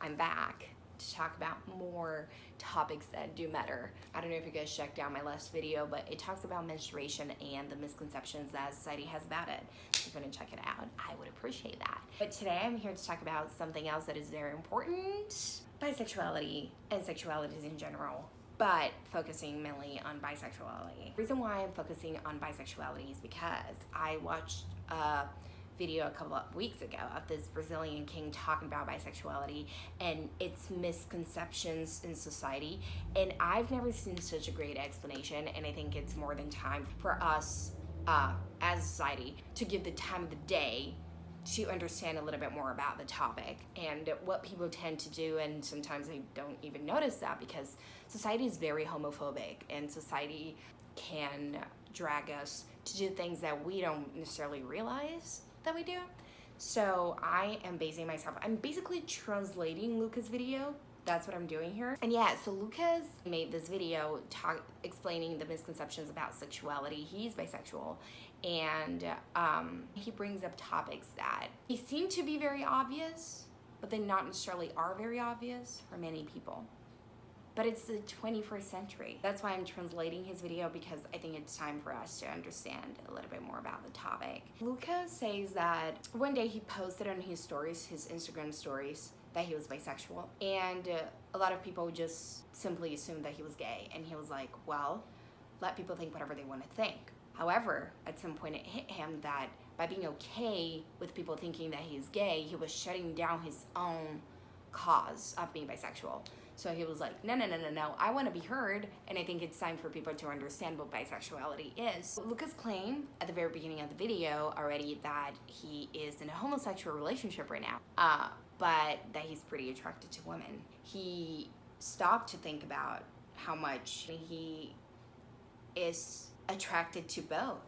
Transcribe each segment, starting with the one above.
I'm back to talk about more topics that do matter. I don't know if you guys checked out my last video, but it talks about menstruation and the misconceptions that society has about it. If you're gonna check it out, I would appreciate that. But today I'm here to talk about something else that is very important: bisexuality and sexualities in general, but focusing mainly on bisexuality. The reason why I'm focusing on bisexuality is because I watched a video a couple of weeks ago of this Brazilian king talking about bisexuality and its misconceptions in society, and I've never seen such a great explanation, and I think it's more than time for us as a society to give the time of the day to understand a little bit more about the topic and what people tend to do, and sometimes they don't even notice that because society is very homophobic and society can drag us to do things that we don't necessarily realize that we do. So I am basing myself, I'm basically translating Lucas' video. That's what I'm doing here. And yeah, so Lucas made this video explaining the misconceptions about sexuality. He's bisexual, and he brings up topics that they seem to be very obvious, but they not necessarily are very obvious for many people. But it's the 21st century. That's why I'm translating his video, because I think it's time for us to understand a little bit more about the topic. Lucas says that one day he posted on his stories, his Instagram stories, that he was bisexual, and a lot of people just simply assumed that he was gay, and he was like, well, let people think whatever they want to think. However, at some point it hit him that by being okay with people thinking that he's gay, he was shutting down his own cause of being bisexual. So he was like, no, I want to be heard, and I think it's time for people to understand what bisexuality is. Lucas claimed at the very beginning of the video already that he is in a homosexual relationship right now, but that he's pretty attracted to women. He stopped to think about how much he is attracted to both,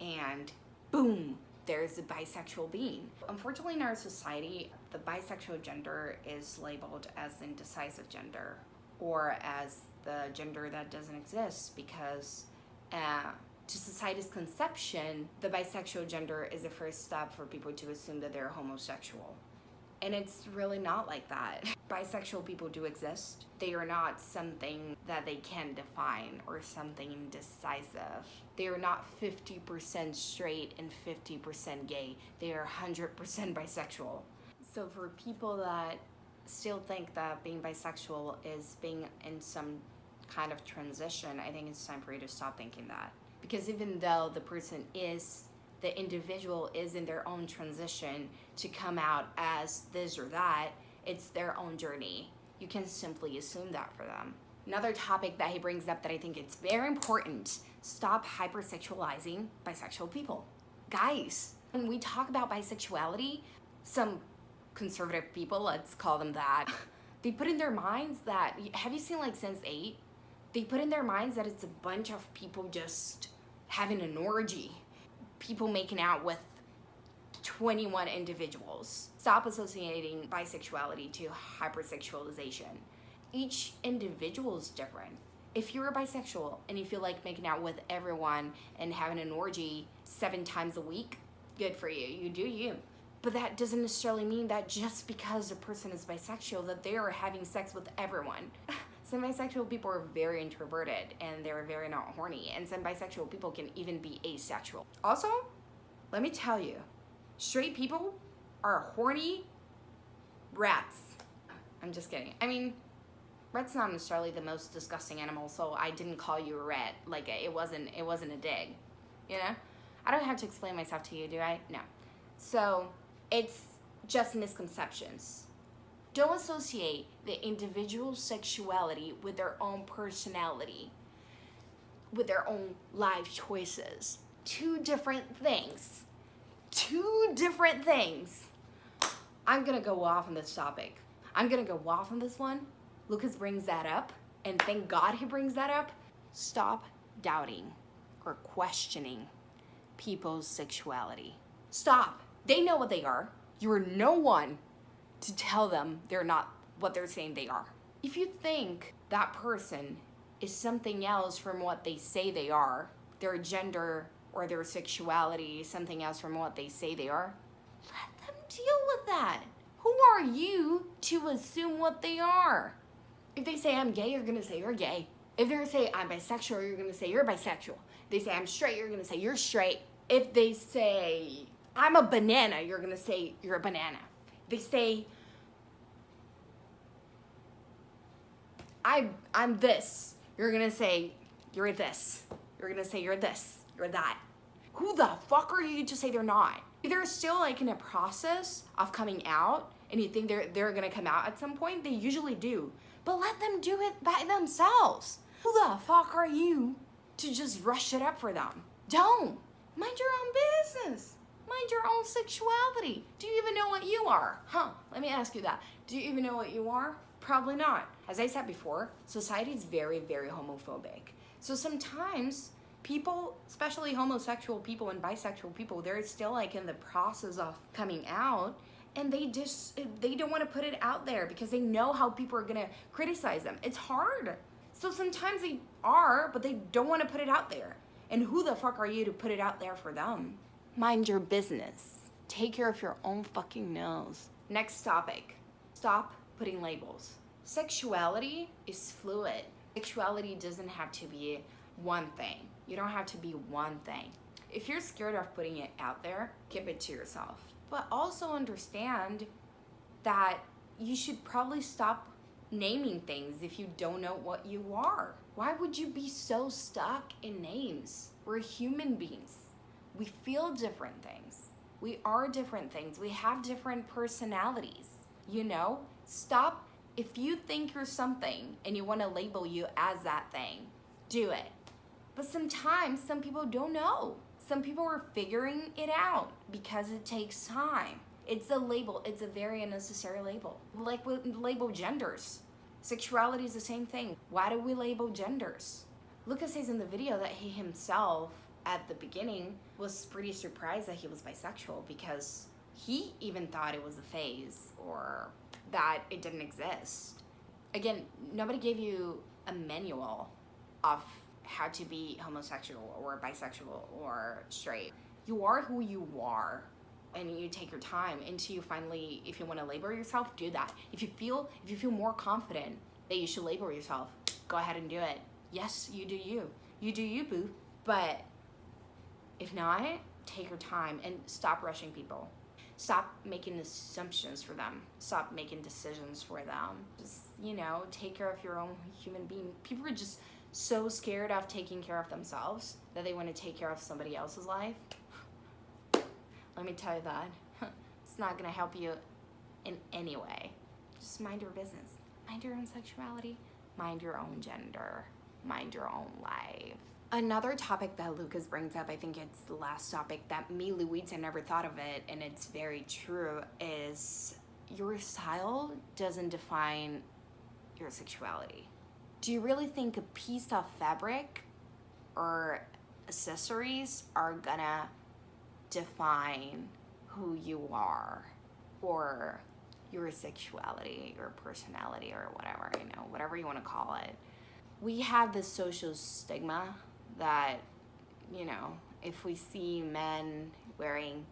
and boom, there's a bisexual being. Unfortunately, in our society, the bisexual gender is labeled as indecisive gender, or as the gender that doesn't exist, because to society's conception, the bisexual gender is the first step for people to assume that they're homosexual. And it's really not like that. Bisexual people do exist. They are not something that they can define or something indecisive. They are not 50% straight and 50% gay. They are 100% bisexual. So for people that still think that being bisexual is being in some kind of transition, I think it's time for you to stop thinking that. Because even though the individual is in their own transition to come out as this or that, it's their own journey. You can simply assume that for them. Another topic that he brings up that I think it's very important: stop hypersexualizing bisexual people. Guys, when we talk about bisexuality, some conservative people, let's call them that, they put in their minds that, have you seen like Sense8? They put in their minds that it's a bunch of people just having an orgy. People making out with 21 individuals. Stop associating bisexuality to hypersexualization. Each individual is different. If you're a bisexual and you feel like making out with everyone and having an orgy 7 times a week, good for you. You do you. But that doesn't necessarily mean that just because a person is bisexual that they are having sex with everyone. Some bisexual people are very introverted and they're very not horny, and some bisexual people can even be asexual. Also, let me tell you, straight people are horny rats. I'm just kidding. I mean, rat's not necessarily the most disgusting animal, so I didn't call you a rat. Like, it wasn't a dig, you know? I don't have to explain myself to you, do I? No. So it's just misconceptions. Don't associate the individual sexuality with their own personality, with their own life choices. Two different things. I'm gonna go off on this topic. I'm gonna go off on this one. Lucas brings that up, and thank God he brings that up. Stop doubting or questioning people's sexuality. Stop. They know what they are. You are no one to tell them they're not what they're saying they are. If you think that person is something else from what they say they are, their gender or their sexuality is something else from what they say they are, let them deal with that. Who are you to assume what they are? If they say I'm gay, you're gonna say you're gay. If they say I'm bisexual, you're gonna say you're bisexual. If they say I'm straight, you're gonna say you're straight. If they say I'm a banana, you're gonna say you're a banana. If they say I'm this, you're gonna say you're this. You're gonna say you're this, you're that. Who the fuck are you to say they're not? If they're still like in a process of coming out and you think they're gonna come out at some point, they usually do. But let them do it by themselves. Who the fuck are you to just rush it up for them? Don't. Mind your own business. Mind your own sexuality. Do you even know what you are? Huh, let me ask you that. Do you even know what you are? Probably not. As I said before, society is very, very homophobic. So sometimes people, especially homosexual people and bisexual people, they're still like in the process of coming out, and they don't want to put it out there because they know how people are gonna criticize them. It's hard. So sometimes they are, but they don't want to put it out there. And who the fuck are you to put it out there for them? Mind your business. Take care of your own fucking nose. Next topic. Stop putting labels. Sexuality is fluid. Sexuality doesn't have to be one thing. You don't have to be one thing. If you're scared of putting it out there, keep it to yourself. But also understand that you should probably stop naming things if you don't know what you are. Why would you be so stuck in names? We're human beings. We feel different things. We are different things. We have different personalities. You know? Stop. If you think you're something and you want to label you as that thing, do it. But sometimes some people don't know. Some people are figuring it out because it takes time. It's a label. It's a very unnecessary label. Like we label genders. Sexuality is the same thing. Why do we label genders? Lucas says in the video that he himself, at the beginning, was pretty surprised that he was bisexual because he even thought it was a phase or that it didn't exist. Again, nobody gave you a manual of how to be homosexual or bisexual or straight. You are who you are, and you take your time until you finally, if you want to label yourself, do that. If you feel more confident that you should label yourself, go ahead and do it. Yes, you do you. You do you, boo. But if not, take your time and stop rushing people. Stop making assumptions for them. Stop making decisions for them. Just, take care of your own human being. People are just so scared of taking care of themselves that they want to take care of somebody else's life. Let me tell you that. It's not going to help you in any way. Just mind your business. Mind your own sexuality. Mind your own gender. Mind your own life. Another topic that Lucas brings up, I think it's the last topic that me, Louise, I never thought of it, and it's very true, is your style doesn't define your sexuality. Do you really think a piece of fabric or accessories are gonna define who you are or your sexuality, your personality, or whatever, whatever you want to call it? We have this social stigma that, if we see men wearing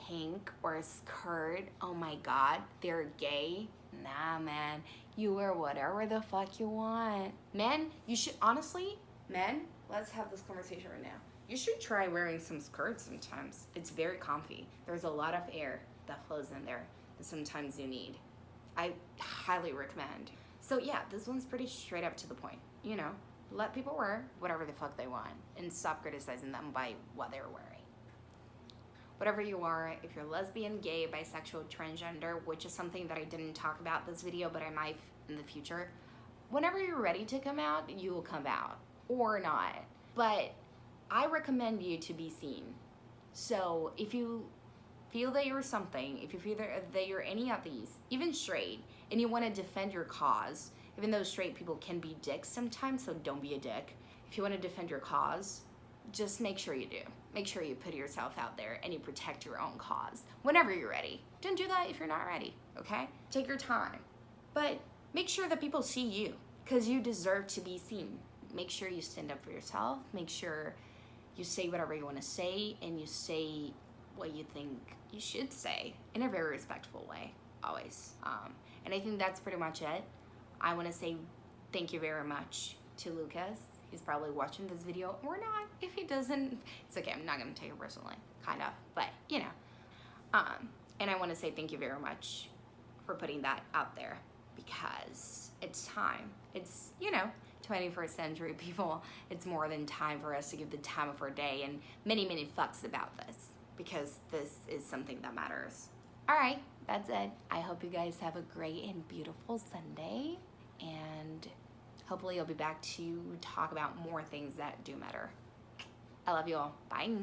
pink or a skirt, oh my God, they're gay. Nah, man, you wear whatever the fuck you want. Men, you should, honestly, men, let's have this conversation right now. You should try wearing some skirts sometimes. It's very comfy. There's a lot of air that flows in there that sometimes you need. I highly recommend. So yeah, this one's pretty straight up to the point. Let people wear whatever the fuck they want and stop criticizing them by what they're wearing. Whatever you are, if you're lesbian, gay, bisexual, transgender, which is something that I didn't talk about this video, but I might in the future. Whenever you're ready to come out, you will come out, or not. But I recommend you to be seen. So if you feel that you're something, if you feel that you're any of these, even straight, and you want to defend your cause, even though straight people can be dicks sometimes, so don't be a dick. If you want to defend your cause, just make sure you do. Make sure you put yourself out there and you protect your own cause whenever you're ready. Don't do that if you're not ready, okay? Take your time. But make sure that people see you, because you deserve to be seen. Make sure you stand up for yourself. Make sure you say whatever you want to say, and you say what you think you should say in a very respectful way. always. And I think that's pretty much it. I want to say thank you very much to Lucas. He's probably watching this video or not. If he doesn't, it's okay. I'm not going to take it personally, kind of, but you know. And I want to say thank you very much for putting that out there, because it's time. It's, you know, 21st century people. It's more than time for us to give the time of our day and many, many fucks about this, because this is something that matters. All right, that's it. I hope you guys have a great and beautiful Sunday, and hopefully I'll be back to talk about more things that do matter. I love you all. Bye.